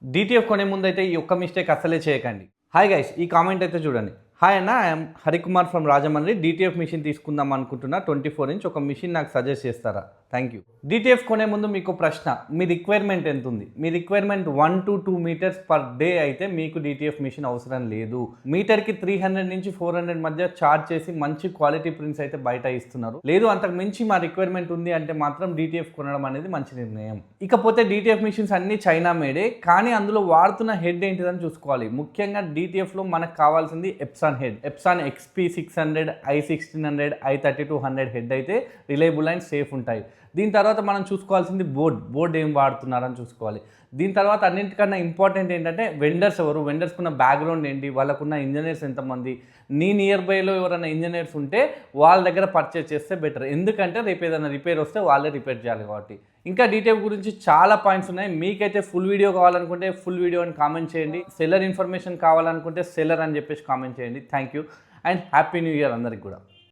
DTF కొనే ముందు అయితే ఈ ఒక్క మిస్టేక్ అస్సలే చేయకండి. హాయ్ గైస్, ఈ కామెంట్ అయితే చూడండి. హాయ్ అన్న, I'm Harikumar from Rajahmundry. DTF mission తీసుకుందాం అనుకుంటున్నా, 24 ఇంచ్ ఒక మిషన్ నాకు సజెస్ట్ చేస్తారా? Thank you. డీటీఎఫ్ కొనే ముందు మీకు ప్రశ్న, మీ రిక్వైర్మెంట్ ఎంత ఉంది? మీ requirement 1 to 2 metres per day అయితే మీకు డీటీఎఫ్ మిషన్ అవసరం లేదు. మీటర్కి 300 నుంచి 400 మధ్య ఛార్జ్ చేసి మంచి క్వాలిటీ ప్రింట్స్ అయితే బయట ఇస్తున్నారు. లేదు అంతకు మించి మా రిక్వైర్మెంట్ ఉంది అంటే మాత్రం డీటీఎఫ్ కొనడం అనేది మంచి నిర్ణయం. ఇకపోతే డీటీఎఫ్ మిషన్స్ అన్ని చైనా మేడే, కానీ అందులో వాడుతున్న హెడ్ ఏంటిదని చూసుకోవాలి. ముఖ్యంగా డీటీఎఫ్లో మనకు కావాల్సింది ఎప్సాన్ head. ఎప్సాన్ XP600, i1600, i3200 head అయితే రిలయబుల్ అండ్ సేఫ్ ఉంటాయి. దీని తర్వాత మనం చూసుకోవాల్సింది బోర్డ్ ఏం వాడుతున్నారని చూసుకోవాలి. దీని తర్వాత అన్నింటికన్నా ఇంపార్టెంట్ ఏంటంటే వెండర్స్ ఎవరు, వెండర్స్కున్న బ్యాక్గ్రౌండ్ ఏంటి, వాళ్ళకున్న ఇంజనీర్స్ ఎంతమంది. నీ నియర్ బైలో ఎవరైనా ఇంజనీర్స్ ఉంటే వాళ్ళ దగ్గర పర్చేస్ చేస్తే బెటర్. ఎందుకంటే రేపు ఏదైనా రిపేర్ వస్తే వాళ్ళే రిపేర్ చేయాలి కాబట్టి. ఇంకా డీటెయిల్ గురించి చాలా పాయింట్స్ ఉన్నాయి. మీకైతే ఫుల్ వీడియో కావాలనుకుంటే ఫుల్ వీడియో అని కామెంట్ చేయండి. సెల్లర్ ఇన్ఫర్మేషన్ కావాలనుకుంటే సెల్లర్ అని చెప్పేసి కామెంట్ చేయండి. Thank you and happy new year అందరికి కూడా.